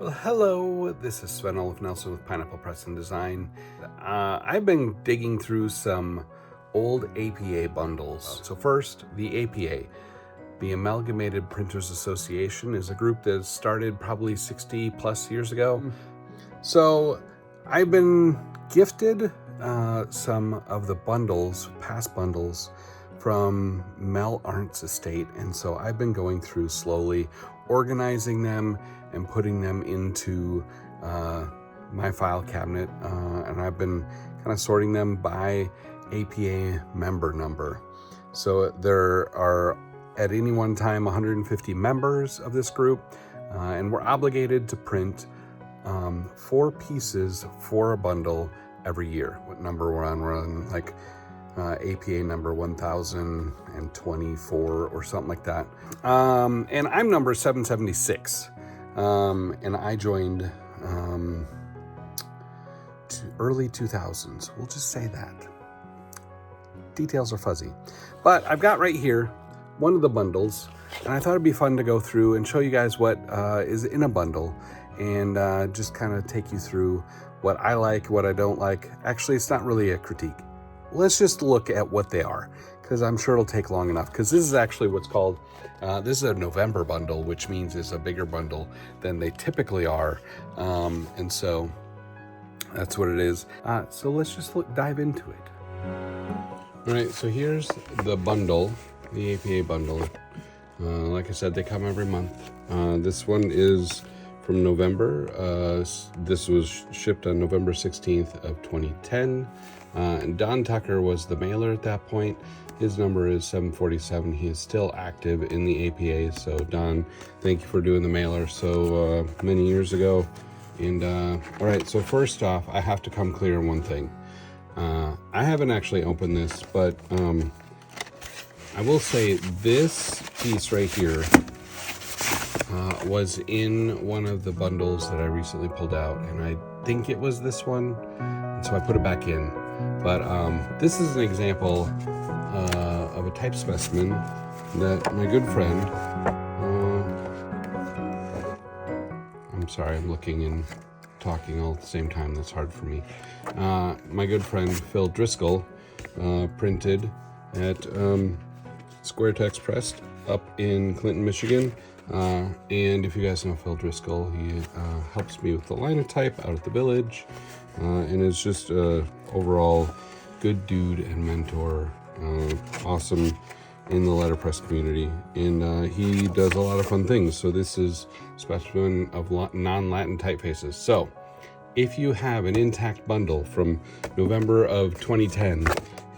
Well, hello, this is Sven Olaf Nelson with Pineapple Press and Design. I've been digging through some old APA bundles. So first, the APA. The Amalgamated Printers Association is a group that started probably 60 plus years ago. So I've been gifted some of the bundles, past bundles, from Mel Arndt's estate. And so I've been going through slowly, organizing them and putting them into my file cabinet. And I've been kind of sorting them by APA member number. So there are at any one time 150 members of this group, and we're obligated to print 4 pieces for a bundle every year. What number we're on? We're on like APA number 1024 or something like that. And I'm number 776. And I joined early 2000s. We'll just say that. Details are fuzzy. But I've got right here one of the bundles, and I thought it'd be fun to go through and show you guys what is in a bundle, and just kind of take you through what I like, what I don't like. Actually, it's not really a critique. Let's just look at what they are, because I'm sure it'll take long enough, because this is actually what's called, this is a November bundle, which means it's a bigger bundle than they typically are. And so that's what it is. So let's just dive into it. All right, so here's the bundle, the APA bundle. Like I said, they come every month. This one is from November. This was shipped on November 16th of 2010. And Don Tucker was the mailer at that point. His number is 747. He is still active in the APA. So Don, thank you for doing the mailer so many years ago. And all right, so first off, I have to come clear on one thing. I haven't actually opened this, but I will say this piece right here was in one of the bundles that I recently pulled out, and I think it was this one, and so I put it back in. But this is an example of a type specimen that my good friend, I'm sorry, I'm looking and talking all at the same time. That's hard for me. My good friend Phil Driscoll printed at Square Text Press up in Clinton, Michigan. And if you guys know Phil Driscoll, he helps me with the linotype out at the village, and is just overall good dude and mentor, awesome in the letterpress community, and he does a lot of fun things. So this is a specimen of non-Latin typefaces. So if you have an intact bundle from November of 2010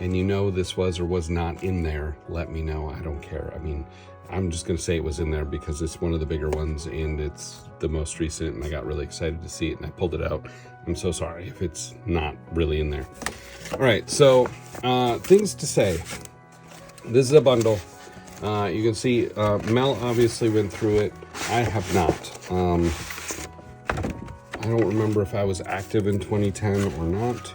and you know this was or was not in there, let me know. I don't care. I mean, I'm just going to say it was in there because it's one of the bigger ones and it's the most recent, and I got really excited to see it and I pulled it out. I'm so sorry if it's not really in there. All right, so things to say. This is a bundle. You can see Mel obviously went through it. I have not. I don't remember if I was active in 2010 or not.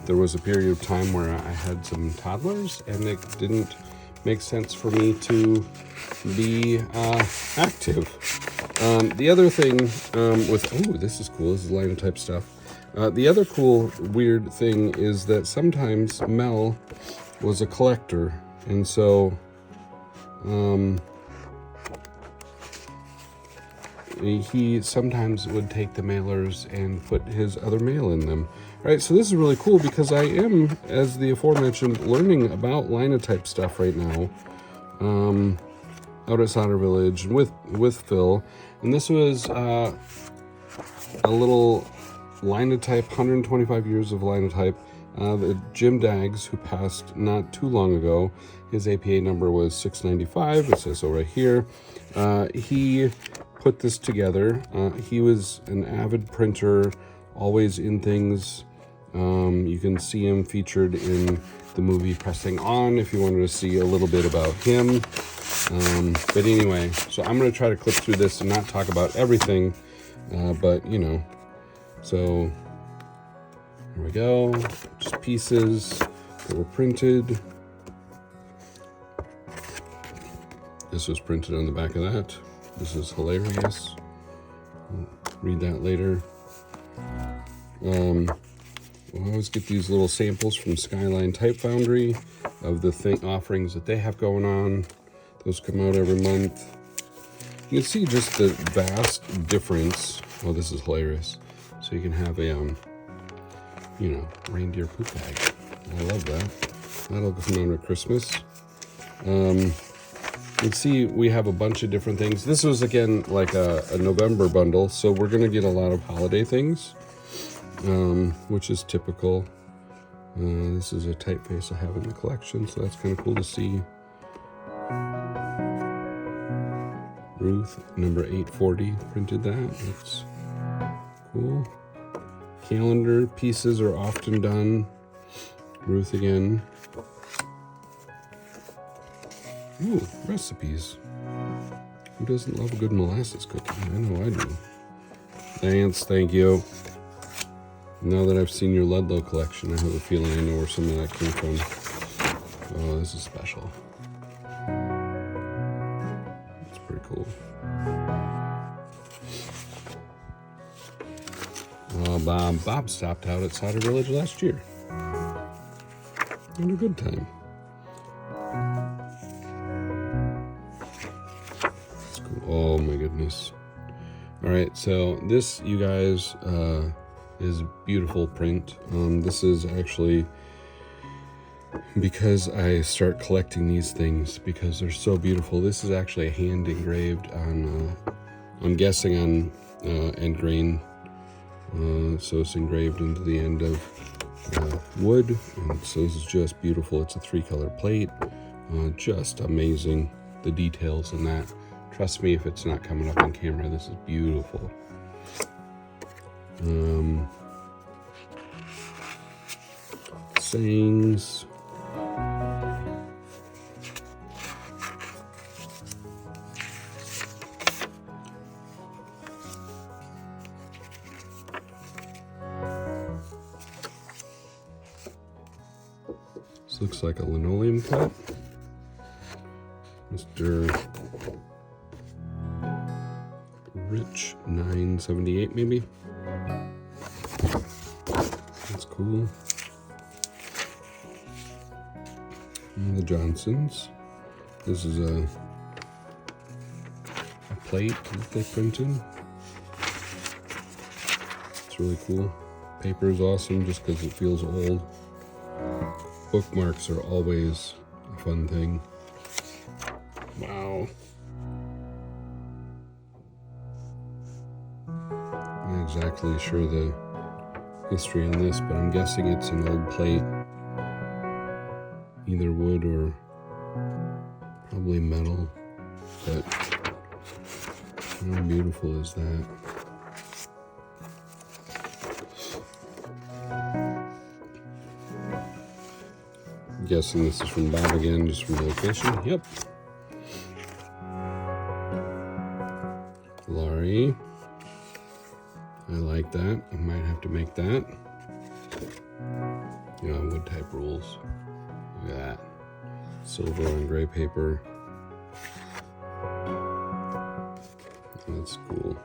There was a period of time where I had some toddlers and it didn't make sense for me to be active. The other thing with, oh, this is cool. This is linotype stuff. The other cool, weird thing is that sometimes Mel was a collector, and so he sometimes would take the mailers and put his other mail in them. All right, so this is really cool because I am, as the aforementioned, learning about linotype stuff right now out at Solder Village with Phil. And this was a little linotype, 125 years of linotype. Jim Daggs, who passed not too long ago, his APA number was 695. It says so right here. He put this together. He was an avid printer, always in things. You can see him featured in the movie Pressing On if you wanted to see a little bit about him. But anyway, so I'm going to try to clip through this and not talk about everything, but you know, so here we go, just pieces that were printed. This was printed on the back of that. This is hilarious. read that later. We'll always get these little samples from Skyline Type Foundry of the offerings that they have going on. Those come out every month. You can see just the vast difference. Oh, this is hilarious. So you can have a, you know, reindeer poop bag. I love that. That'll come on at Christmas. You can see we have a bunch of different things. This was, again, like a November bundle, so we're going to get a lot of holiday things, which is typical. This is a typeface I have in the collection, so that's kind of cool to see. Ruth, number 840, printed that. That's cool. Calendar pieces are often done. Ruth again. Ooh, recipes. Who doesn't love a good molasses cookie? I know I do. Lance, thank you. Now that I've seen your Ludlow collection, I have a feeling I know where some of that came from. Oh, this is special. That's pretty cool. Bob stopped out at Cider Village last year. Had a good time. That's cool. Oh my goodness. All right, so this, you guys, is beautiful print. This is actually because I start collecting these things because they're so beautiful. This is actually hand engraved on, I'm guessing on end grain. So it's engraved into the end of wood, and so this is just beautiful. It's a 3-color plate. Just amazing, the details in that. Trust me, if it's not coming up on camera, this is beautiful. Sayings. This looks like a linoleum cut. Mr. Rich 978 maybe. That's cool. And the Johnsons. This is a plate that they printed. It's really cool. Paper is awesome just because it feels old. Bookmarks are always a fun thing. Wow. I'm not exactly sure the history on this, but I'm guessing it's an old plate. Either wood or probably metal. But how beautiful is that? I'm guessing this is from Bob again, just from the location. Yep. Laurie. I like that. I might have to make that. Yeah, wood type rules. Look at that. Silver on gray paper. That's cool.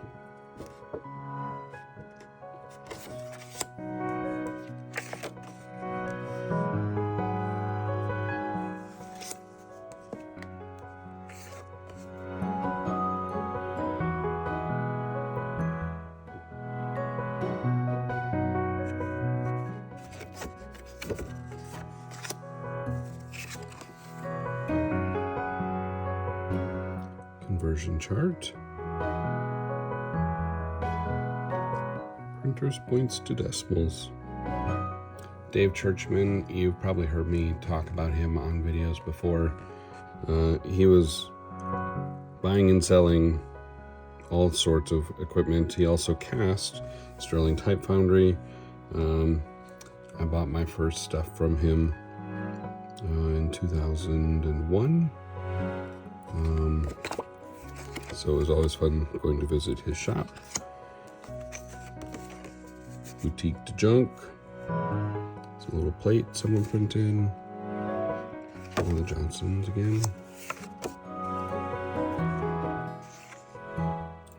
Conversion chart. Printers points to decimals. Dave Churchman, you've probably heard me talk about him on videos before. He was buying and selling all sorts of equipment. He also cast Sterling Type Foundry. I bought my first stuff from him in 2001. So it was always fun going to visit his shop. Boutique to Junk. It's a little plate someone printed. All the Johnsons again.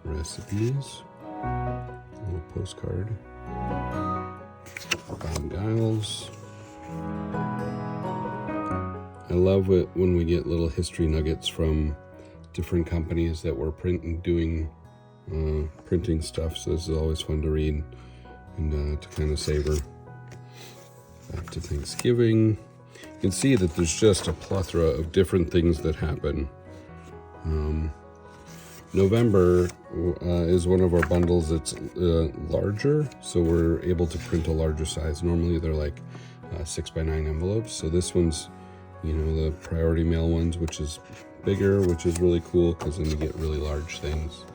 Recipes. A little postcard. Bob Giles. I love it when we get little history nuggets from different companies that were printing stuff, so this is always fun to read and to kind of savor. Back to Thanksgiving. You can see that there's just a plethora of different things that happen. November is one of our bundles that's larger, so we're able to print a larger size. Normally they're like 6x9 envelopes, so this one's, you know, the Priority Mail ones, which is bigger, which is really cool because then you get really large things.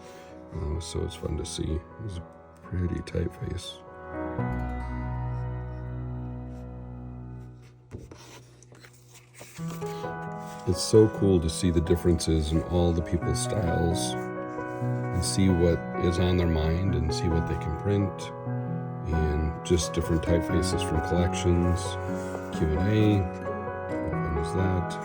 So it's fun to see. It's a pretty typeface. It's so cool to see the differences in all the people's styles and see what is on their mind and see what they can print, and just different typefaces from collections, Q&A. How fun is that?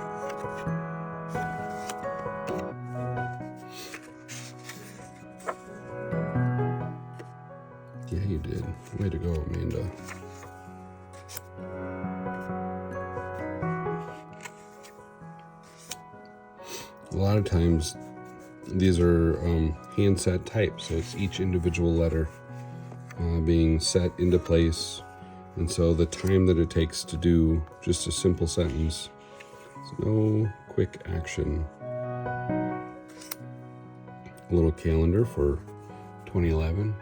Yeah, you did. Way to go, Amanda. A lot of times these are hand set type, so it's each individual letter being set into place, and so the time that it takes to do just a simple sentence, it's no quick action. A little calendar for 2011.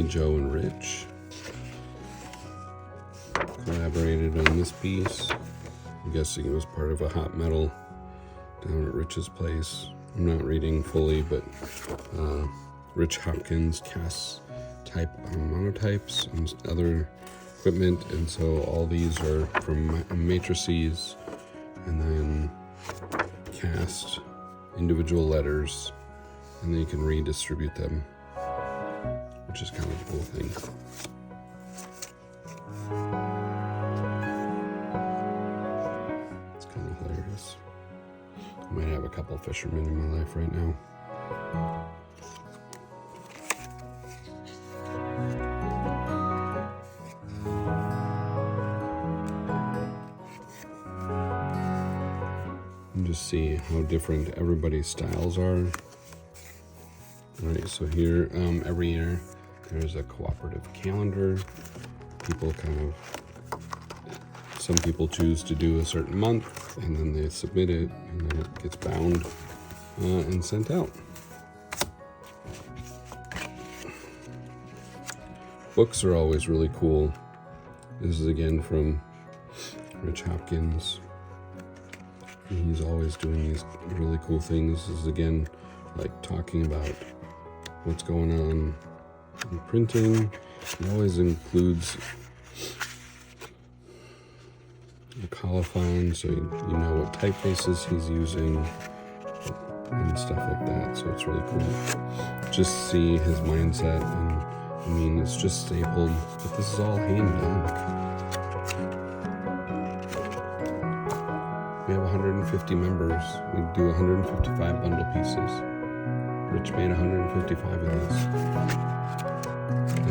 Joe and Rich collaborated on this piece. I'm guessing it was part of a hot metal down at Rich's place. I'm not reading fully, but Rich Hopkins casts type monotypes and other equipment, and so all these are from matrices and then cast individual letters, and then you can redistribute them, which is kind of a cool thing. It's kind of hilarious. I might have a couple fishermen in my life right now. And just see how different everybody's styles are. All right, so here every year there's a cooperative calendar. People some people choose to do a certain month, and then they submit it, and then it gets bound and sent out. Books are always really cool. This is again from Rich Hopkins. He's always doing these really cool things. This is again like talking about what's going on in printing. He always includes a colophon, so you know what typefaces he's using and stuff like that. So it's really cool. Just see his mindset, and I mean, it's just stapled, but this is all hand done. We have 150 members. We do 155 bundle pieces. Rich made 155 of these,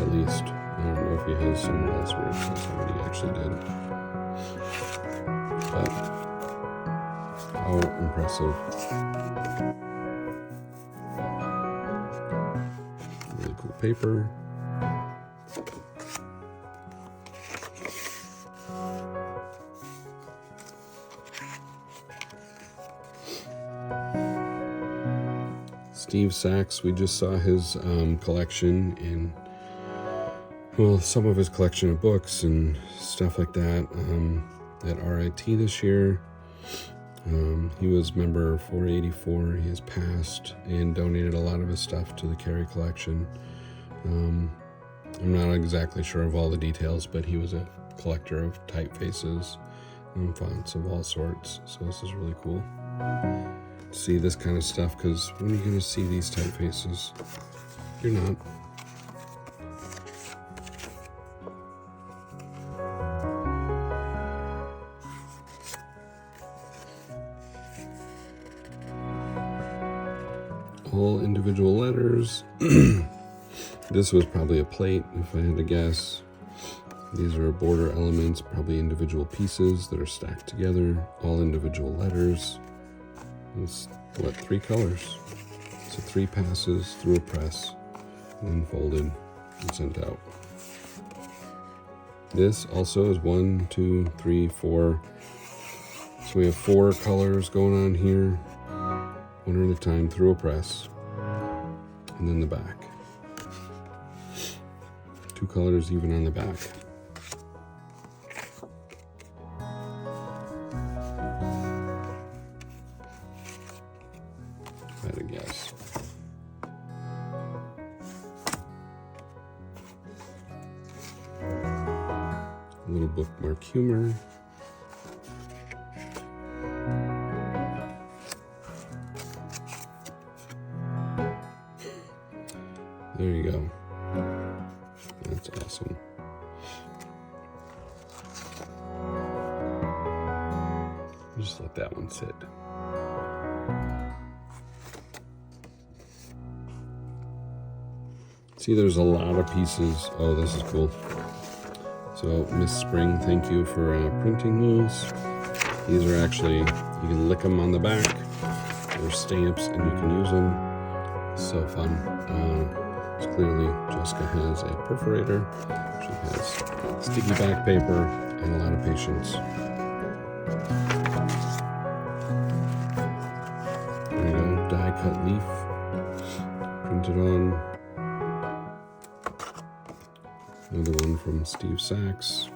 at least. I don't know if he has somewhere else where it says how many he actually did. But how impressive. Really cool paper. Steve Sachs, we just saw his collection in, well, some of his collection of books and stuff like that at RIT this year. He was member 484. He has passed and donated a lot of his stuff to the Carey collection. I'm not exactly sure of all the details, but he was a collector of typefaces and fonts of all sorts. So this is really cool to see this kind of stuff, because when are you going to see these typefaces? You're not. All individual letters. This was probably a plate, if I had to guess. These are border elements, probably individual pieces that are stacked together, all individual letters. It's, what, 3 colors? So 3 passes through a press, and then folded and sent out. This also is 1, 2, 3, 4. So we have 4 colors going on here, one at a time through a press, and then the back. 2 colors even on the back. If I had to guess. A little bookmark humor. There you go. That's awesome. Just let that one sit. See, there's a lot of pieces. Oh, this is cool. So, Miss Spring, thank you for printing these. These are actually, you can lick them on the back. They're stamps and you can use them. So fun. So clearly, Jessica has a perforator. She has sticky back paper and a lot of patience. There you go, die cut leaf. Printed on. Another one from Steve Sachs,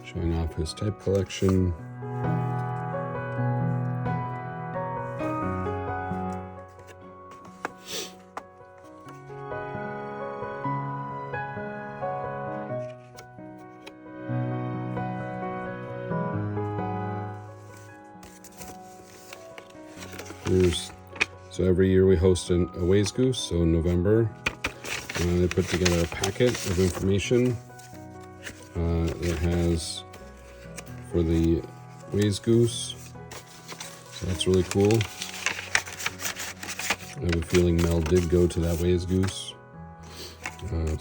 showing off his type collection. So every year we host a Ways Goose. So in November, they put together a packet of information that has for the Ways Goose. So that's really cool. I have a feeling Mel did go to that Ways Goose.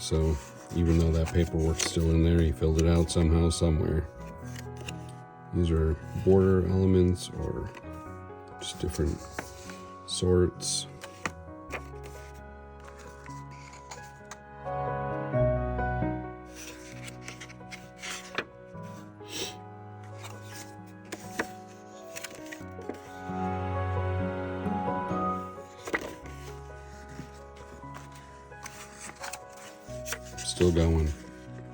So even though that paperwork's still in there, he filled it out somehow, somewhere. These are border elements or just different sorts. Still going.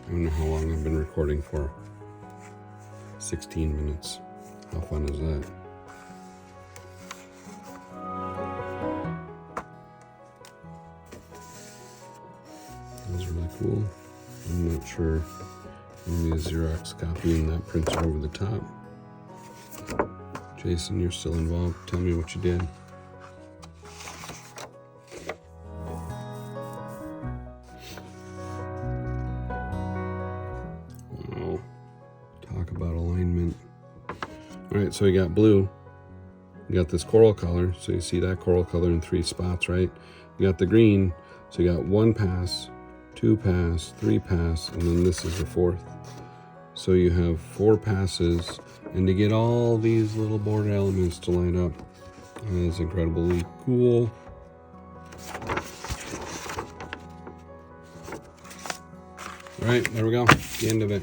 I don't know how long I've been recording for. 16 minutes. How fun is that? That was really cool. I'm not sure. Maybe a Xerox copy and that printed over the top. Jason, you're still involved. Tell me what you did. Wow. Talk about alignment. All right, so we got blue. You got this coral color. So you see that coral color in 3 spots, right? You got the green. So you got 1 pass, 2 pass, 3 pass, and then this is the 4th. So you have 4 passes, and to get all these little border elements to line up, that's incredibly cool. All right, there we go. The end of it.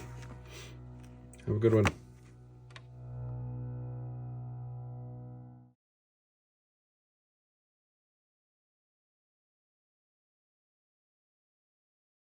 Have a good one.